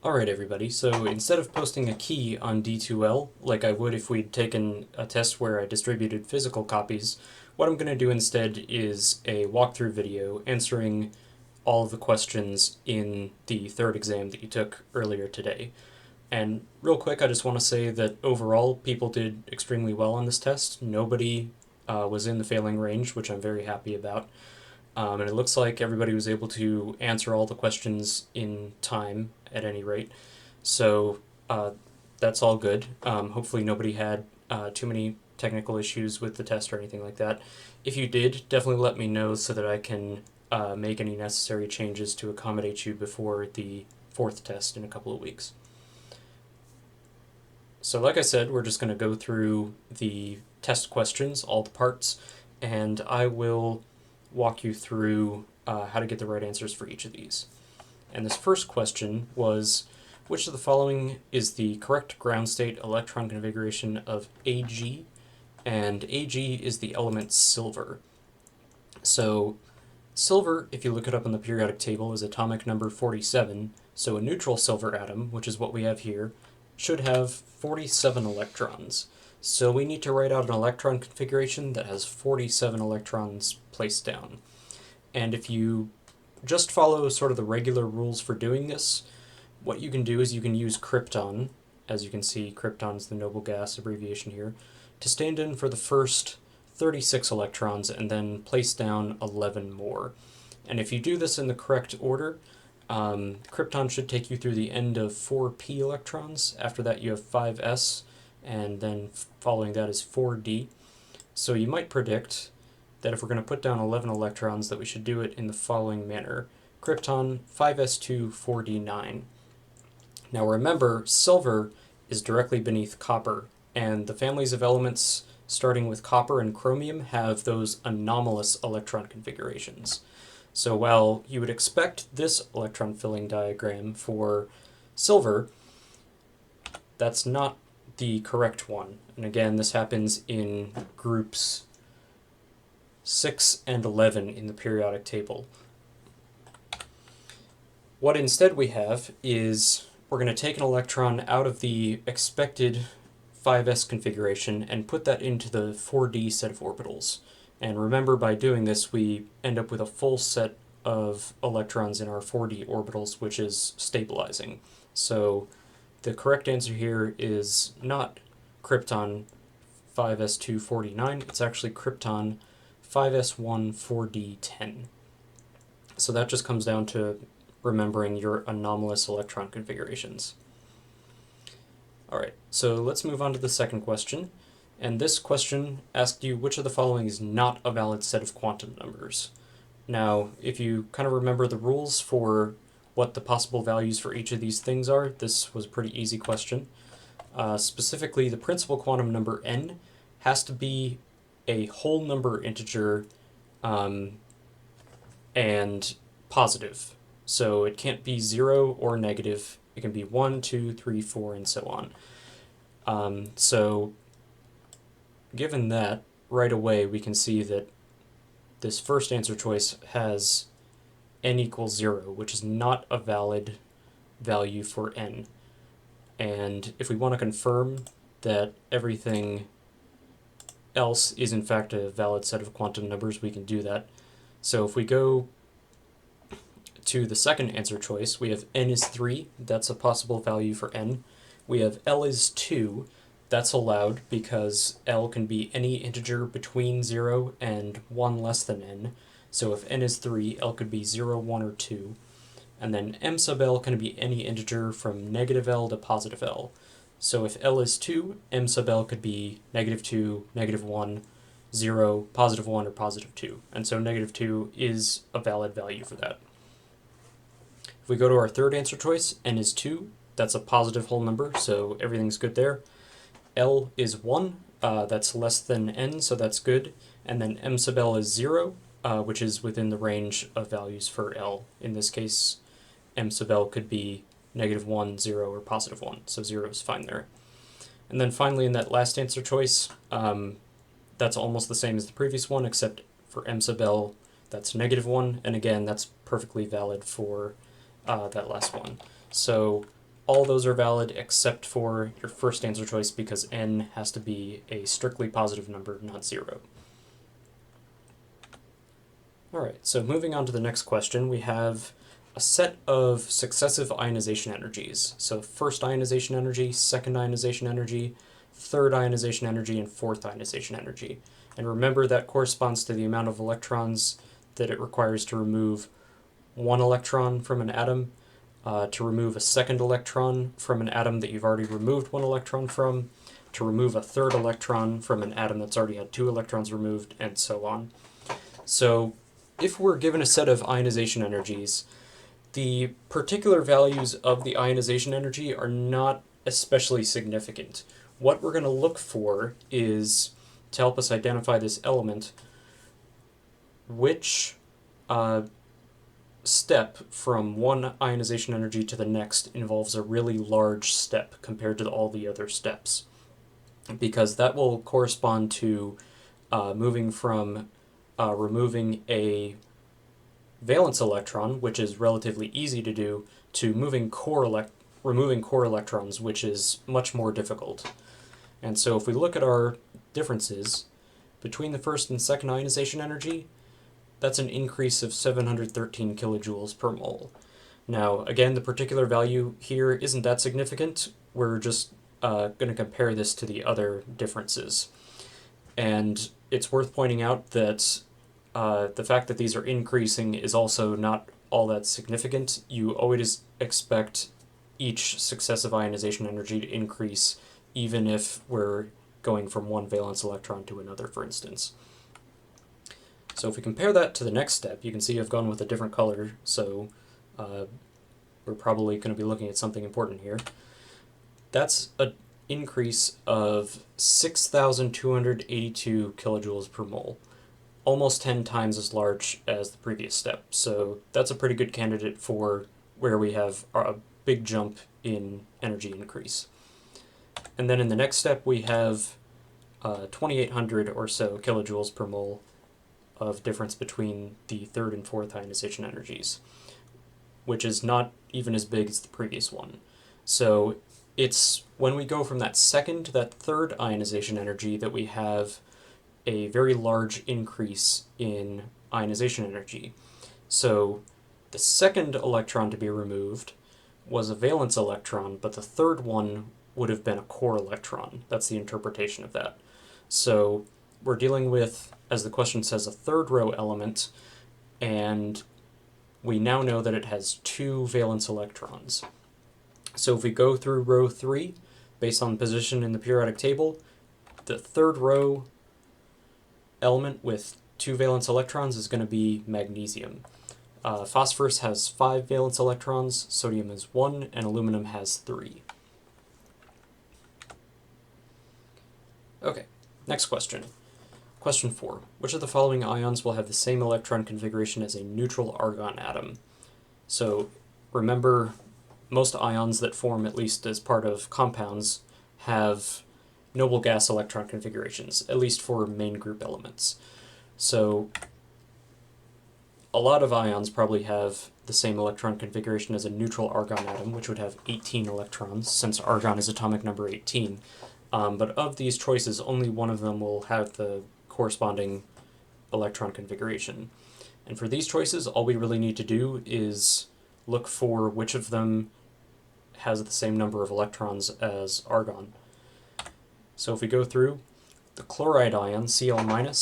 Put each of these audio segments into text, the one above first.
Alright everybody, so instead of posting a key on D2L, like I would if we'd taken a test where I distributed physical copies, what I'm going to do instead is a walkthrough video answering all of the questions in the third exam that you took earlier today. And real quick, I just want to say that overall, people did extremely well on this test. Nobody was in the failing range, which I'm very happy about. And it looks like everybody was able to answer all the questions in time at any rate. So that's all good. Hopefully, nobody had too many technical issues with the test or anything like that. If you did, definitely let me know so that I can make any necessary changes to accommodate you before the fourth test in a couple of weeks. So, like I said, we're just going to go through the test questions, all the parts, and I will walk you through how to get the right answers for each of these. And this first question was, which of the following is the correct ground state electron configuration of Ag? And Ag is the element silver. So silver, if you look it up in the periodic table, is atomic number 47. So a neutral silver atom, which is what we have here, should have 47 electrons. So we need to write out an electron configuration that has 47 electrons placed down. And if you just follow sort of the regular rules for doing this, what you can do is you can use krypton, as you can see, krypton is the noble gas abbreviation here, to stand in for the first 36 electrons and then place down 11 more. And if you do this in the correct order, krypton should take you through the end of 4p electrons. After that you have 5s, and then following that is 4d. So you might predict that if we're going to put down 11 electrons that we should do it in the following manner. Krypton 5s2 4d9. Now remember, silver is directly beneath copper, and the families of elements starting with copper and chromium have those anomalous electron configurations. So while you would expect this electron filling diagram for silver, that's not the correct one. And again, this happens in groups 6 and 11 in the periodic table. What instead we have is we're going to take an electron out of the expected 5s configuration and put that into the 4d set of orbitals. And remember, by doing this, we end up with a full set of electrons in our 4d orbitals, which is stabilizing. So the correct answer here is not krypton 5s2 4d9, it's actually krypton 5s1 4d10. So that just comes down to remembering your anomalous electron configurations. Alright, so let's move on to the second question. And this question asked you which of the following is not a valid set of quantum numbers. Now, if you kind of remember the rules for what the possible values for each of these things are, this was a pretty easy question. Specifically, the principal quantum number n has to be a whole number integer and positive. So it can't be 0 or negative. It can be 1, 2, 3, 4, and so on. So given that, right away we can see that this first answer choice has n equals 0, which is not a valid value for n. And if we want to confirm that everything else is in fact a valid set of quantum numbers, we can do that. So if we go to the second answer choice, we have n is 3, that's a possible value for n. We have L is 2, that's allowed because L can be any integer between 0 and 1 less than n. So if n is 3, L could be 0, 1, or 2. And then m sub L can be any integer from negative L to positive L. So if L is 2, m sub L could be negative 2, negative 1, 0, positive 1, or positive 2. And so negative 2 is a valid value for that. If we go to our third answer choice, n is 2, that's a positive whole number, so everything's good there. L is 1, that's less than n, so that's good. And then m sub L is 0, which is within the range of values for L. In this case, m sub L could be negative 1, 0, or positive 1, so 0 is fine there. And then finally, in that last answer choice, that's almost the same as the previous one, except for m sub L, that's negative 1, and again, that's perfectly valid for that last one. So all those are valid except for your first answer choice because n has to be a strictly positive number, not 0. Alright, so moving on to the next question, we have a set of successive ionization energies. So first ionization energy, second ionization energy, third ionization energy, and fourth ionization energy. And remember that corresponds to the amount of electrons that it requires to remove one electron from an atom, to remove a second electron from an atom that you've already removed one electron from, to remove a third electron from an atom that's already had 2 electrons removed, and so on. So if we're given a set of ionization energies, the particular values of the ionization energy are not especially significant. What we're going to look for is, to help us identify this element, which step from one ionization energy to the next involves a really large step compared to all the other steps. Because that will correspond to moving from removing a valence electron, which is relatively easy to do, to removing core electrons, which is much more difficult. And so if we look at our differences between the first and second ionization energy, that's an increase of 713 kilojoules per mole. Now, again, the particular value here isn't that significant. We're just going to compare this to the other differences. And it's worth pointing out that the fact that these are increasing is also not all that significant. You always expect each successive ionization energy to increase, even if we're going from one valence electron to another, for instance. So if we compare that to the next step, you can see I've gone with a different color, so we're probably going to be looking at something important here. That's an increase of 6,282 kilojoules per mole, almost 10 times as large as the previous step. So that's a pretty good candidate for where we have a big jump in energy increase. And then in the next step, we have 2,800 or so kilojoules per mole of difference between the third and fourth ionization energies, which is not even as big as the previous one. So it's when we go from that second to that third ionization energy that we have a very large increase in ionization energy. So the second electron to be removed was a valence electron, but the third one would have been a core electron. That's the interpretation of that. So we're dealing with, as the question says, a third row element, and we now know that it has 2 valence electrons. So if we go through row 3, based on position in the periodic table, the third row element with 2 valence electrons is going to be magnesium. Phosphorus has 5 valence electrons, sodium has 1, and aluminum has 3. Okay, next question. Question 4. Which of the following ions will have the same electron configuration as a neutral argon atom? So remember, most ions that form, at least as part of compounds, have noble gas electron configurations, at least for main group elements. So a lot of ions probably have the same electron configuration as a neutral argon atom, which would have 18 electrons, since argon is atomic number 18. But of these choices, only one of them will have the corresponding electron configuration. And for these choices, all we really need to do is look for which of them has the same number of electrons as argon. So if we go through, the chloride ion, Cl-,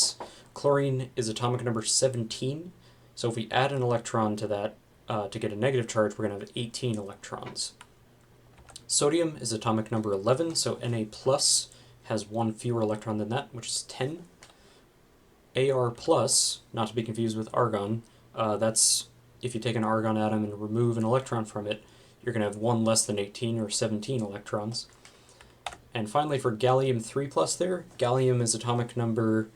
chlorine is atomic number 17. So if we add an electron to that to get a negative charge, we're going to have 18 electrons. Sodium is atomic number 11, so Na+ has 1 fewer electron than that, which is 10. Ar+, not to be confused with argon, that's if you take an argon atom and remove an electron from it, you're going to have 1 less than 18 or 17 electrons. And finally, for gallium 3+ there, gallium is atomic number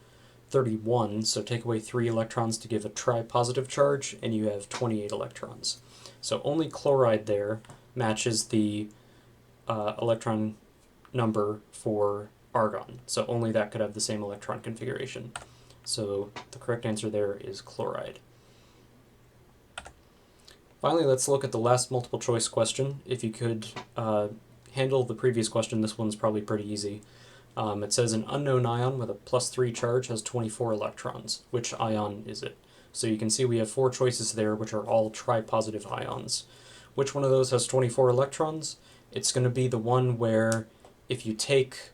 31, so take away 3 electrons to give a tri-positive charge, and you have 28 electrons. So only chloride there matches the electron number for argon, so only that could have the same electron configuration. So the correct answer there is chloride. Finally, let's look at the last multiple choice question. If you could handle the previous question, this one's probably pretty easy. It says an unknown ion with a +3 charge has 24 electrons. Which ion is it? So you can see we have 4 choices there, which are all tripositive ions. Which one of those has 24 electrons? It's going to be the one where if you take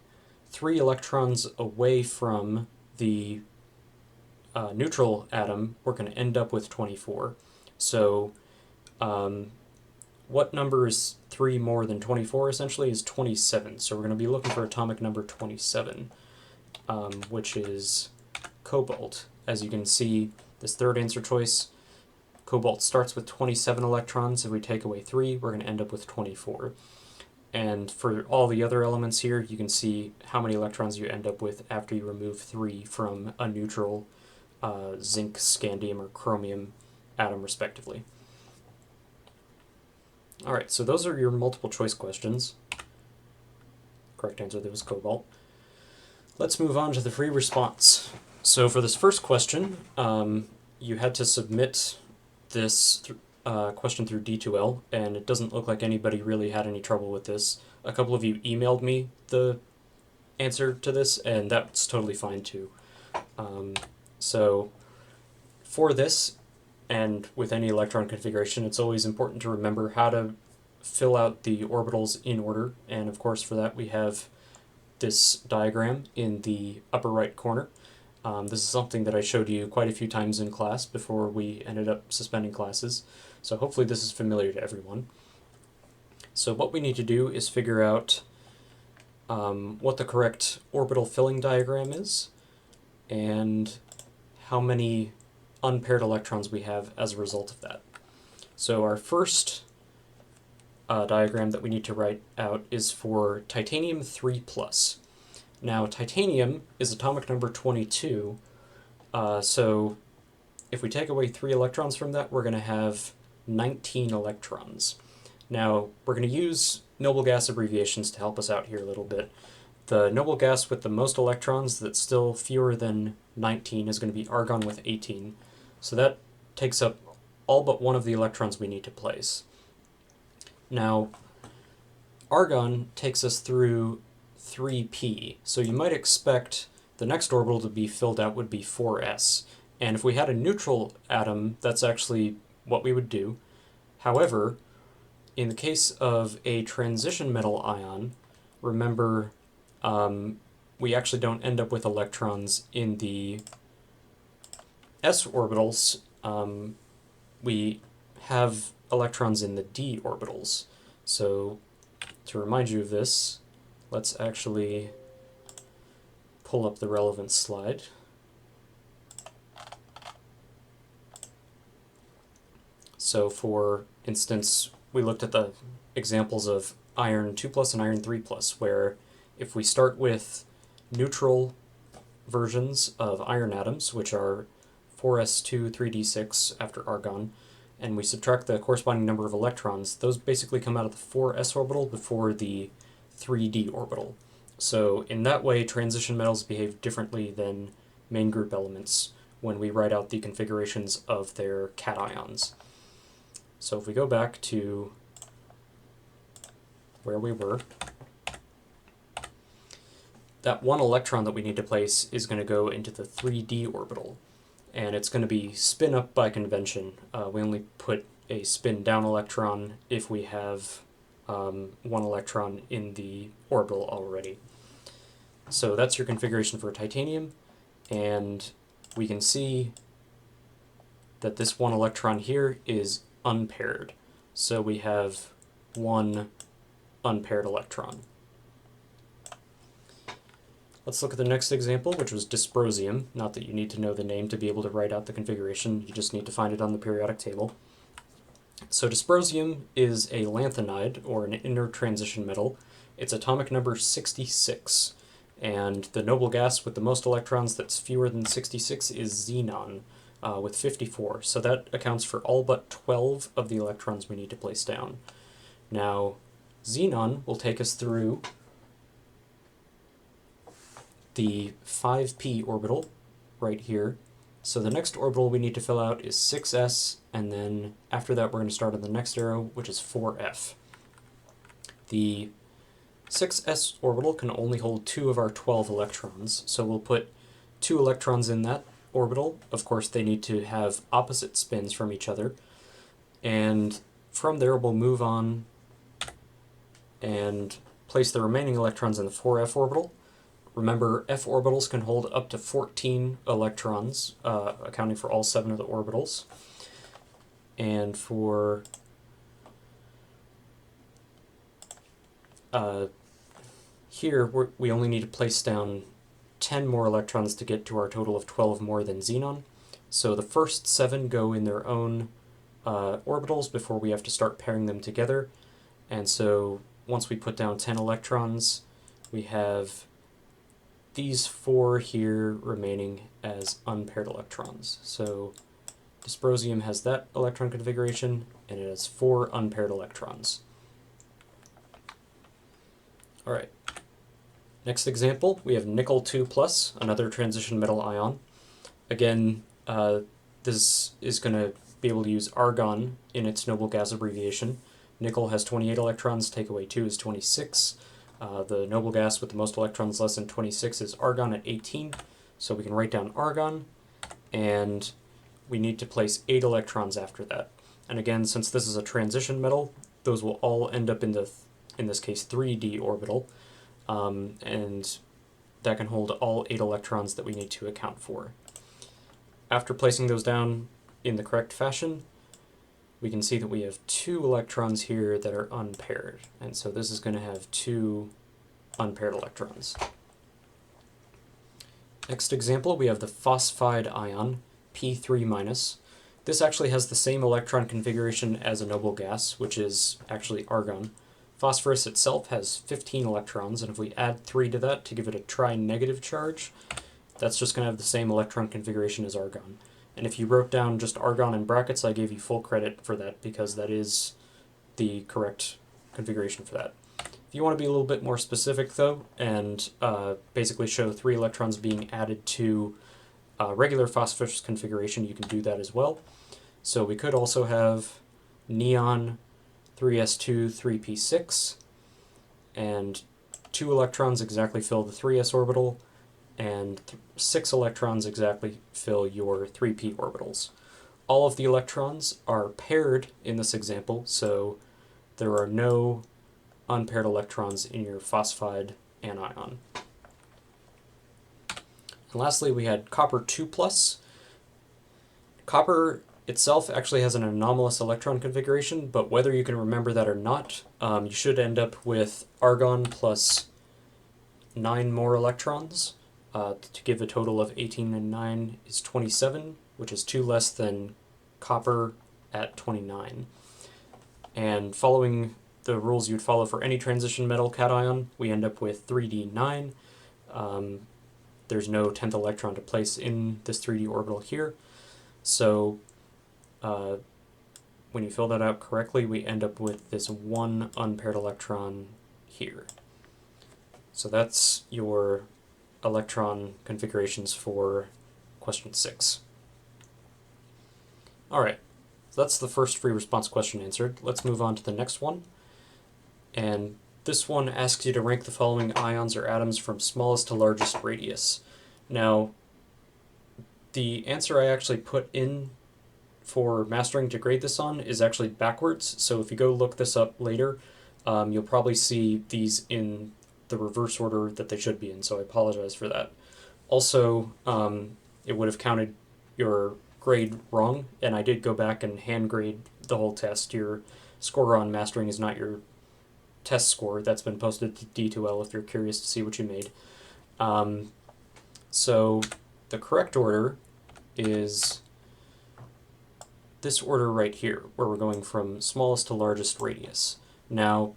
3 electrons away from the neutral atom, we're going to end up with 24. So what number is 3 more than 24 essentially is 27. So we're going to be looking for atomic number 27, which is cobalt. As you can see, this third answer choice, cobalt starts with 27 electrons. If we take away 3, we're going to end up with 24. And for all the other elements here, you can see how many electrons you end up with after you remove 3 from a neutral zinc, scandium, or chromium atom, respectively. Alright, so those are your multiple choice questions. Correct answer there was cobalt. Let's move on to the free response. So for this first question, you had to submit this question through D2L, and it doesn't look like anybody really had any trouble with this. A couple of you emailed me the answer to this, and that's totally fine too. So for this, and with any electron configuration, it's always important to remember how to fill out the orbitals in order, and of course for that we have this diagram in the upper right corner. This is something that I showed you quite a few times in class before we ended up suspending classes, so hopefully this is familiar to everyone. So what we need to do is figure out what the correct orbital filling diagram is, and how many unpaired electrons we have as a result of that. So our first diagram that we need to write out is for titanium 3+. Now titanium is atomic number 22, so if we take away 3 electrons from that, we're going to have 19 electrons. Now we're going to use noble gas abbreviations to help us out here a little bit. The noble gas with the most electrons that's still fewer than 19 is going to be argon with 18. So that takes up all but one of the electrons we need to place. Now, argon takes us through 3p, so you might expect the next orbital to be filled out would be 4s. And if we had a neutral atom, that's actually what we would do. However, in the case of a transition metal ion, remember, we actually don't end up with electrons in the s orbitals. We have electrons in the d orbitals. So to remind you of this, let's actually pull up the relevant slide. So for instance, we looked at the examples of iron 2+ and iron 3+, where if we start with neutral versions of iron atoms, which are 4s2, 3d6 after argon, and we subtract the corresponding number of electrons, those basically come out of the 4s orbital before the 3d orbital. So in that way, transition metals behave differently than main group elements when we write out the configurations of their cations. So if we go back to where we were, that one electron that we need to place is going to go into the 3d orbital, and it's going to be spin up by convention. We only put a spin down electron if we have one electron in the orbital already. So that's your configuration for titanium, and we can see that this one electron here is unpaired. So we have one unpaired electron. Let's look at the next example, which was dysprosium. Not that you need to know the name to be able to write out the configuration, you just need to find it on the periodic table. So dysprosium is a lanthanide, or an inner transition metal. It's atomic number 66, and the noble gas with the most electrons that's fewer than 66 is xenon, with 54. So that accounts for all but 12 of the electrons we need to place down. Now, xenon will take us through the 5p orbital right here, So the next orbital we need to fill out is 6s, and then after that we're going to start on the next arrow, which is 4f. The 6s orbital can only hold 2 of our 12 electrons, so we'll put 2 electrons in that orbital. Of course, they need to have opposite spins from each other, and from there we'll move on and place the remaining electrons in the 4f orbital. Remember, f orbitals can hold up to 14 electrons, accounting for all 7 of the orbitals. And for here, we only need to place down 10 more electrons to get to our total of 12 more than xenon. So the first 7 go in their own orbitals before we have to start pairing them together. And so once we put down 10 electrons, we have these 4 here remaining as unpaired electrons. So dysprosium has that electron configuration, and it has 4 unpaired electrons. Alright, next example, we have nickel 2+, another transition metal ion. Again, this is going to be able to use argon in its noble gas abbreviation. Nickel has 28 electrons, take away 2 is 26. The noble gas with the most electrons less than 26 is argon at 18, so we can write down argon, and we need to place 8 electrons after that. And again, since this is a transition metal, those will all end up in this case 3d orbital, and that can hold all 8 electrons that we need to account for. After placing those down in the correct fashion, we can see that we have 2 electrons here that are unpaired, and so this is going to have 2 unpaired electrons. Next example, we have the phosphide ion, P3-. This actually has the same electron configuration as a noble gas, which is actually argon. Phosphorus itself has 15 electrons, and if we add 3 to that to give it a tri-negative charge, that's just going to have the same electron configuration as argon. And if you wrote down just argon in brackets, I gave you full credit for that because that is the correct configuration for that. If you want to be a little bit more specific though, and basically show 3 electrons being added to regular phosphorus configuration, you can do that as well. So we could also have neon 3s2, 3p6, and 2 electrons exactly fill the 3s orbital, and 6 electrons exactly fill your 3p orbitals. All of the electrons are paired in this example, so there are no unpaired electrons in your phosphide anion. And lastly, we had copper 2+. Copper itself actually has an anomalous electron configuration, but whether you can remember that or not, you should end up with argon plus 9 more electrons. To give a total of 18 and 9 is 27, which is 2 less than copper at 29. And following the rules you'd follow for any transition metal cation, we end up with 3d9. There's no 10th electron to place in this 3d orbital here. So when you fill that out correctly, we end up with this 1 unpaired electron here. So that's your electron configurations for question 6. Alright, so that's the first free response question answered. Let's move on to the next one. And this one asks you to rank the following ions or atoms from smallest to largest radius. Now, the answer I actually put in for mastering to grade this on is actually backwards, so if you go look this up later, you'll probably see these in the reverse order that they should be in, so I apologize for that. Also, it would have counted your grade wrong, and I did go back and hand grade the whole test. Your score on mastering is not your test score. That's been posted to D2L if you're curious to see what you made. So the correct order is this order right here, where we're going from smallest to largest radius. Now,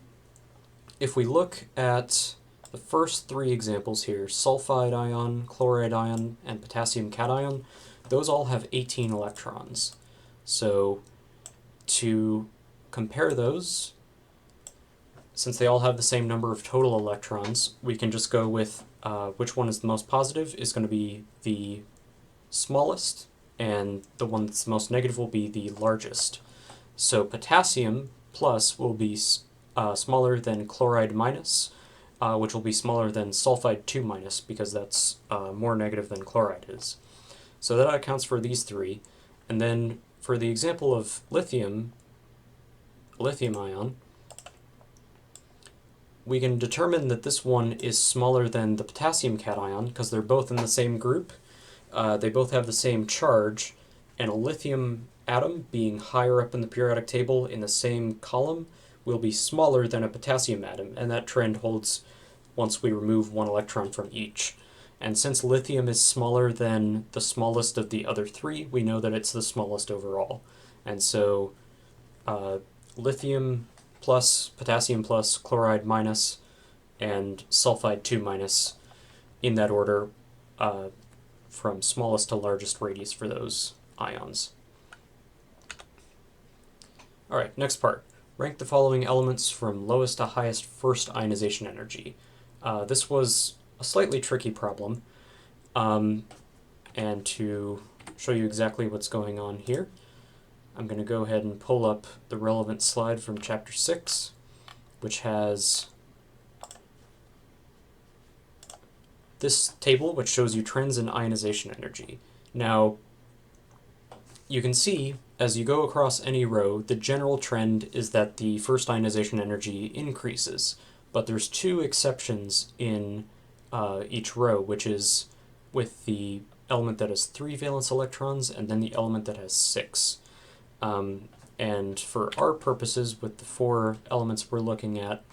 if we look at the first 3 examples here, sulfide ion, chloride ion, and potassium cation, those all have 18 electrons. So to compare those, since they all have the same number of total electrons, we can just go with which one is the most positive is going to be the smallest and the one that's most negative will be the largest. So potassium plus will be smaller than chloride minus, which will be smaller than sulfide 2 minus, because that's more negative than chloride is. So that accounts for these three. And then for the example of lithium ion, we can determine that this one is smaller than the potassium cation because they're both in the same group. They both have the same charge, and a lithium atom being higher up in the periodic table in the same column will be smaller than a potassium atom, and that trend holds once we remove one electron from each. And since lithium is smaller than the smallest of the other three, we know that it's the smallest overall. And so lithium plus, potassium plus, chloride minus, and sulfide 2 minus, in that order, from smallest to largest radius for those ions. Alright, next part. Rank the following elements from lowest to highest first ionization energy. This was a slightly tricky problem, and to show you exactly what's going on here, I'm going to go ahead and pull up the relevant slide from Chapter 6, which has this table which shows you trends in ionization energy. Now, you can see as you go across any row, the general trend is that the first ionization energy increases, but there's two exceptions in each row, which is with the element that has 3 valence electrons and then the element that has 6. And for our purposes, with the 4 elements we're looking at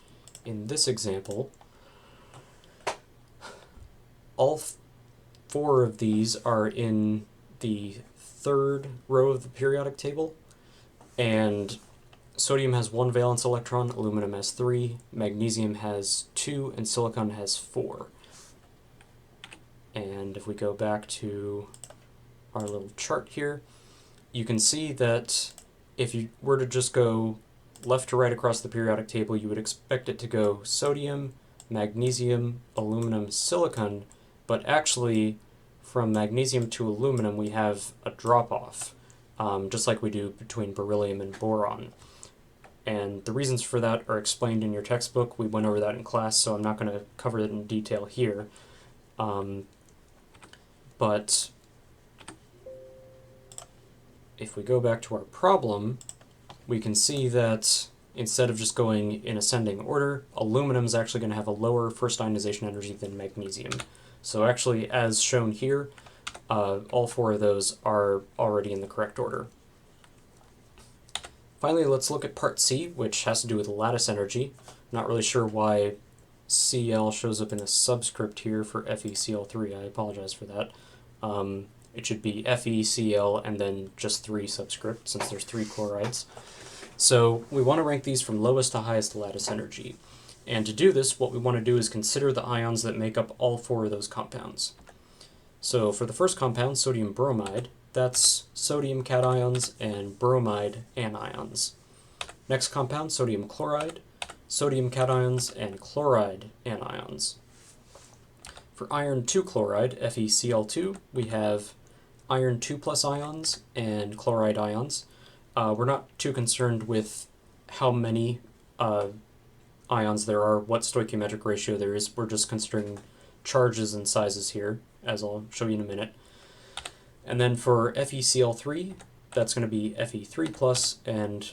in this example, all 4 of these are in the 3rd row of the periodic table, and sodium has 1 valence electron, aluminum has 3, magnesium has 2, and silicon has 4. And if we go back to our little chart here, you can see that if you were to just go left to right across the periodic table, you would expect it to go sodium, magnesium, aluminum, silicon, but actually from magnesium to aluminum we have a drop-off, just like we do between beryllium and boron. And the reasons for that are explained in your textbook. We went over that in class, so I'm not going to cover it in detail here. But if we go back to our problem, we can see that instead of just going in ascending order, aluminum is actually going to have a lower first ionization energy than magnesium. So actually, as shown here, all 4 of those are already in the correct order. Finally, let's look at part C, which has to do with lattice energy. Not really sure why Cl shows up in a subscript here for FeCl3. I apologize for that. It should be FeCl and then just 3 subscript, since there's 3 chlorides. So we want to rank these from lowest to highest lattice energy. And to do this, what we want to do is consider the ions that make up all 4 of those compounds. So for the first compound, sodium bromide, that's sodium cations and bromide anions. Next compound, sodium chloride, sodium cations and chloride anions. For iron 2 chloride, FeCl2, we have iron 2 plus ions and chloride ions. We're not too concerned with how many ions there are, what stoichiometric ratio there is. We're just considering charges and sizes here, as I'll show you in a minute. And then for FeCl3, that's going to be Fe3 plus and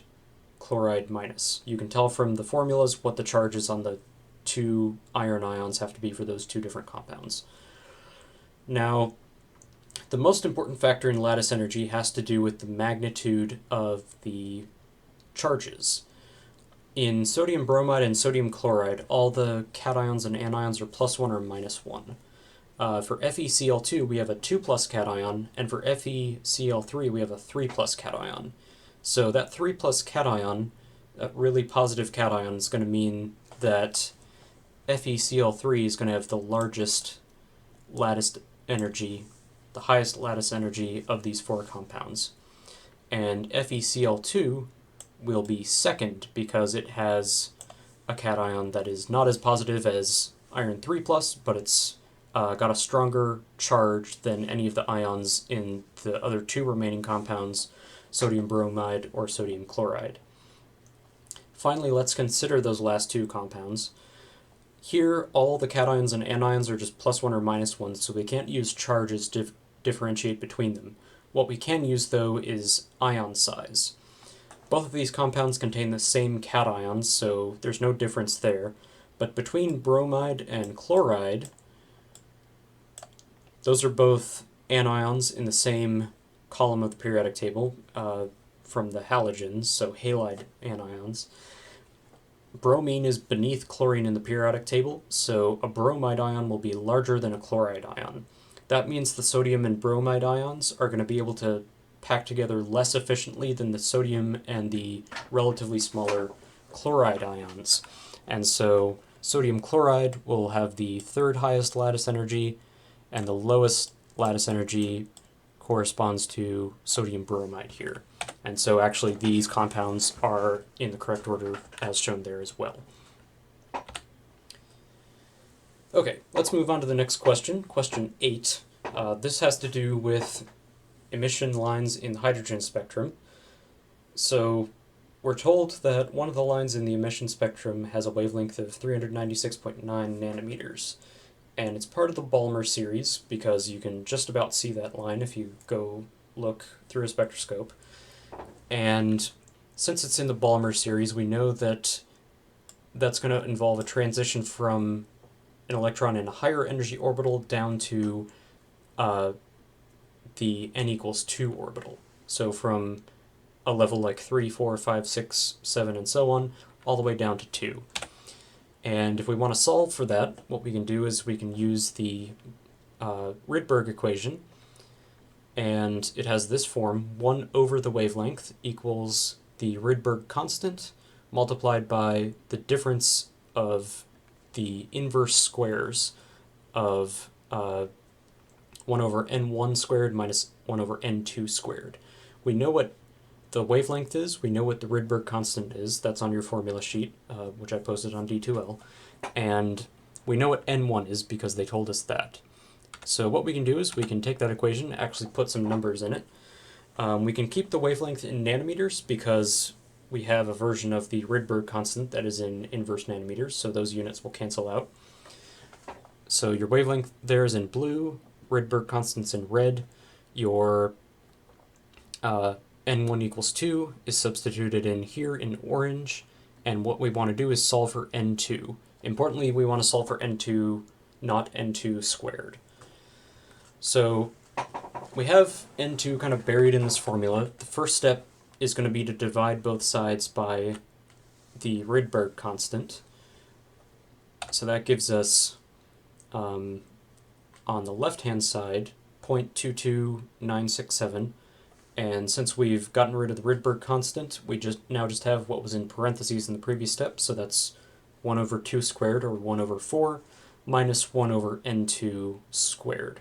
chloride minus. You can tell from the formulas what the charges on the 2 iron ions have to be for those 2 different compounds. Now, the most important factor in lattice energy has to do with the magnitude of the charges. In sodium bromide and sodium chloride, all the cations and anions are +1 or -1. For FeCl2, we have a 2 plus cation, and for FeCl3, we have a 3 plus cation. So that 3 plus cation, a really positive cation, is going to mean that FeCl3 is going to have the largest lattice energy, the highest lattice energy of these 4 compounds. And FeCl2 will be second because it has a cation that is not as positive as iron 3 plus, but it's got a stronger charge than any of the ions in the other two remaining compounds, sodium bromide or sodium chloride. Finally, let's consider those last two compounds. Here, all the cations and anions are just +1 or -1, so we can't use charges to differentiate between them. What we can use, though, is ion size. Both of these compounds contain the same cations, so there's no difference there. But between bromide and chloride, those are both anions in the same column of the periodic table from the halogens, so halide anions. Bromine is beneath chlorine in the periodic table, so a bromide ion will be larger than a chloride ion. That means the sodium and bromide ions are going to be able to pack together less efficiently than the sodium and the relatively smaller chloride ions. And so sodium chloride will have the third highest lattice energy, and the lowest lattice energy corresponds to sodium bromide here. And so actually these compounds are in the correct order as shown there as well. Okay, let's move on to the next question, question 8. This has to do with emission lines in the hydrogen spectrum. So we're told that one of the lines in the emission spectrum has a wavelength of 396.9 nanometers. And it's part of the Balmer series because you can just about see that line if you go look through a spectroscope. And since it's in the Balmer series, we know that that's going to involve a transition from an electron in a higher energy orbital down to the n=2 orbital. So from a level like 3, 4, 5, 6, 7, and so on, all the way down to 2. And if we want to solve for that, what we can do is we can use the Rydberg equation, and it has this form: 1 over the wavelength equals the Rydberg constant multiplied by the difference of the inverse squares of 1 over n1 squared minus 1 over n2 squared. We know what the wavelength is, we know what the Rydberg constant is, that's on your formula sheet, which I posted on D2L, and we know what n1 is because they told us that. So what we can do is we can take that equation, actually put some numbers in it. We can keep the wavelength in nanometers because we have a version of the Rydberg constant that is in inverse nanometers, so those units will cancel out. So your wavelength there is in blue, Rydberg constant's in red, your n1=2 is substituted in here in orange, and what we want to do is solve for n2. Importantly, we want to solve for n2, not n2 squared. So we have n2 kind of buried in this formula. The first step is going to be to divide both sides by the Rydberg constant. So that gives us, on the left-hand side, 0.22967. And since we've gotten rid of the Rydberg constant, we now just have what was in parentheses in the previous step, so that's 1 over 2 squared, or 1 over 4, minus 1 over n2 squared.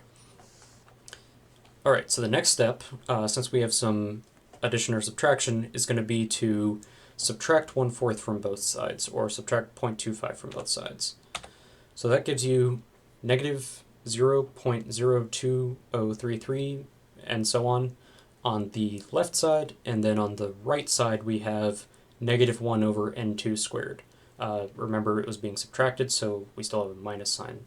Alright, so the next step, since we have some addition or subtraction, is going to be to subtract 1/4 from both sides, or subtract 0.25 from both sides. So that gives you negative 0.02033, and so on the left side, and then on the right side we have negative 1 over n2 squared. Remember, it was being subtracted, so we still have a minus sign.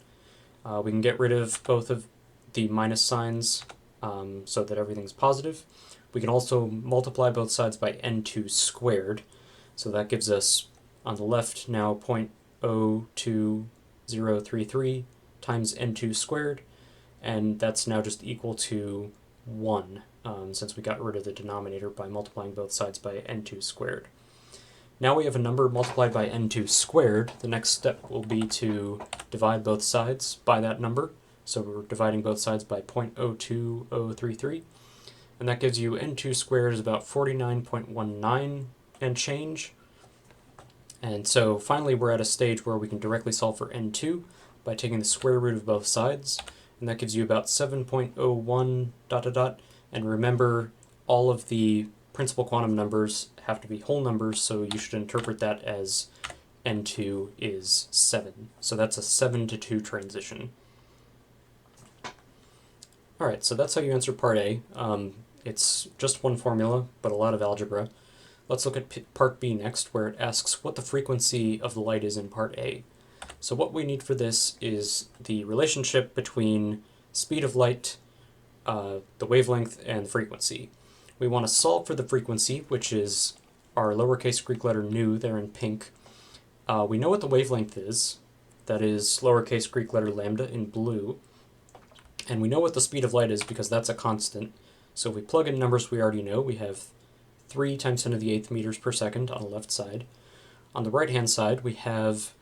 We can get rid of both of the minus signs so that everything's positive. We can also multiply both sides by n2 squared, so that gives us, on the left now, 0.02033 times n2 squared, and that's now just equal to 1. Since we got rid of the denominator by multiplying both sides by n2 squared. Now we have a number multiplied by n2 squared. The next step will be to divide both sides by that number. So we're dividing both sides by 0.02033. And that gives you n2 squared is about 49.19 and change. And so finally we're at a stage where we can directly solve for n2 by taking the square root of both sides. And that gives you about 7.01 ... And remember, all of the principal quantum numbers have to be whole numbers, so you should interpret that as n2 is 7. So that's a 7 to 2 transition. Alright, so that's how you answer part A. It's just one formula, but a lot of algebra. Let's look at part B next, where it asks what the frequency of the light is in part A. So what we need for this is the relationship between speed of light, the wavelength, and the frequency. We want to solve for the frequency, which is our lowercase Greek letter nu there in pink. We know what the wavelength is, that is lowercase Greek letter lambda in blue. And we know what the speed of light is because that's a constant. So if we plug in numbers we already know, we have 3 times 10 to the 8th meters per second on the left side. On the right-hand side, we have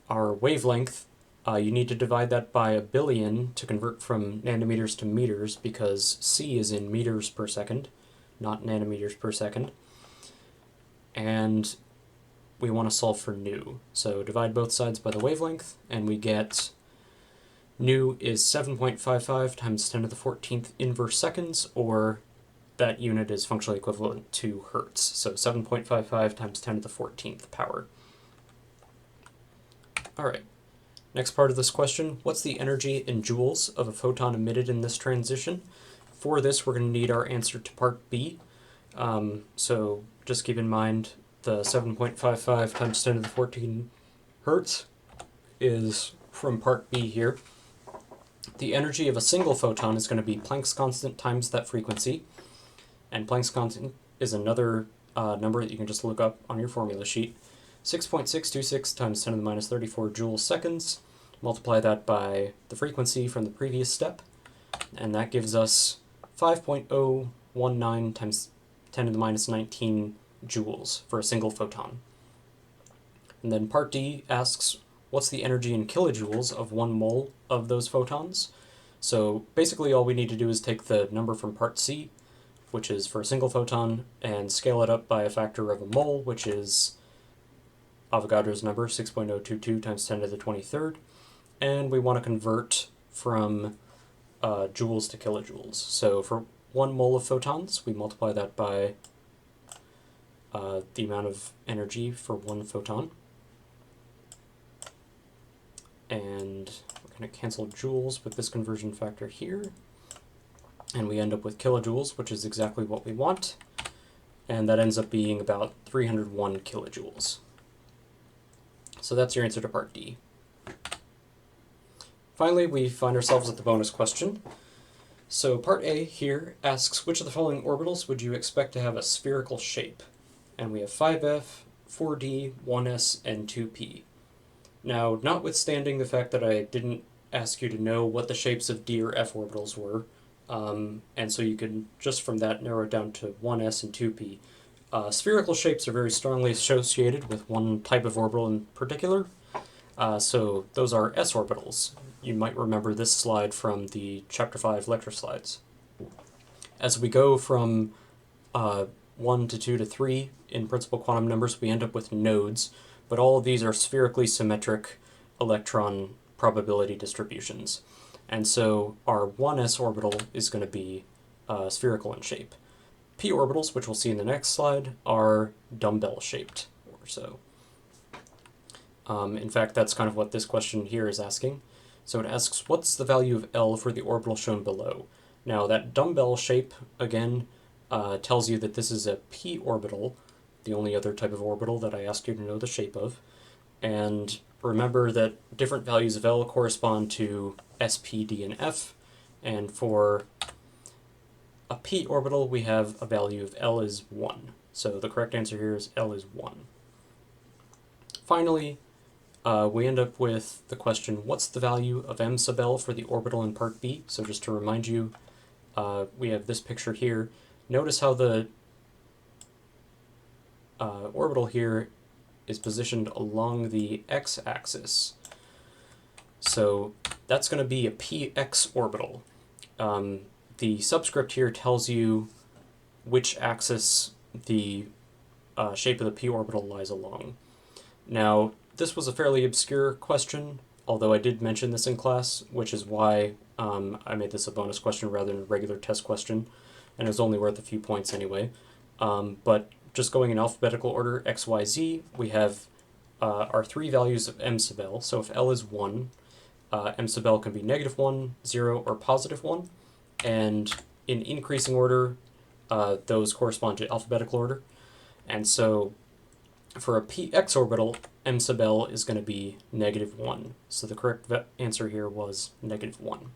our wavelength. You need to divide that by 1,000,000,000 to convert from nanometers to meters because C is in meters per second, not nanometers per second. And we want to solve for nu. So divide both sides by the wavelength, and we get nu is 7.55 times 10 to the 14th inverse seconds, or that unit is functionally equivalent to hertz. So 7.55 times 10 to the 14th power. All right, next part of this question, what's the energy in joules of a photon emitted in this transition? For this, we're going to need our answer to part B. So just keep in mind the 7.55 times 10 to the 14 hertz is from part B here. The energy of a single photon is going to be Planck's constant times that frequency. And Planck's constant is another number that you can just look up on your formula sheet. 6.626 times 10 to the minus 34 joules seconds. Multiply that by the frequency from the previous step, and that gives us 5.019 times 10 to the minus 19 joules for a single photon. And then part D asks, what's the energy in kilojoules of 1 mole of those photons? So basically all we need to do is take the number from part C, which is for a single photon, and scale it up by a factor of a mole, which is Avogadro's number, 6.022 times 10 to the 23rd. And we want to convert from joules to kilojoules. So for 1 mole of photons, we multiply that by the amount of energy for 1 photon. And we're going to cancel joules with this conversion factor here. And we end up with kilojoules, which is exactly what we want. And that ends up being about 301 kilojoules. So that's your answer to part D. Finally, we find ourselves at the bonus question. So part A here asks, which of the following orbitals would you expect to have a spherical shape? And we have 5f, 4d, 1s, and 2p. Now, notwithstanding the fact that I didn't ask you to know what the shapes of d or f orbitals were, and so you can just from that narrow it down to 1s and 2p, spherical shapes are very strongly associated with one type of orbital in particular. So those are s orbitals. You might remember this slide from the Chapter 5 lecture slides. As we go from 1 to 2 to 3 in principal quantum numbers, we end up with nodes, but all of these are spherically symmetric electron probability distributions. And so our 1s orbital is going to be spherical in shape. P orbitals, which we'll see in the next slide, are dumbbell-shaped, or so. In fact, that's kind of what this question here is asking. So it asks, what's the value of L for the orbital shown below? Now, that dumbbell shape, again, tells you that this is a p orbital, the only other type of orbital that I asked you to know the shape of. And remember that different values of L correspond to s, p, d, and f. And for a p orbital, we have a value of L is 1. So the correct answer here is L is 1. Finally, we end up with the question, what's the value of m sub L for the orbital in part B? So just to remind you, we have this picture here. Notice how the orbital here is positioned along the x-axis. So that's going to be a px orbital. The subscript here tells you which axis the shape of the p orbital lies along. Now, this was a fairly obscure question, although I did mention this in class, which is why I made this a bonus question rather than a regular test question, and it was only worth a few points anyway. But just going in alphabetical order, x, y, z, we have our 3 values of m sub L. So if L is 1, m sub L can be -1, 0, or +1. and in increasing order, those correspond to alphabetical order. And so for a px orbital, m sub l is going to be -1. So the correct answer here was -1.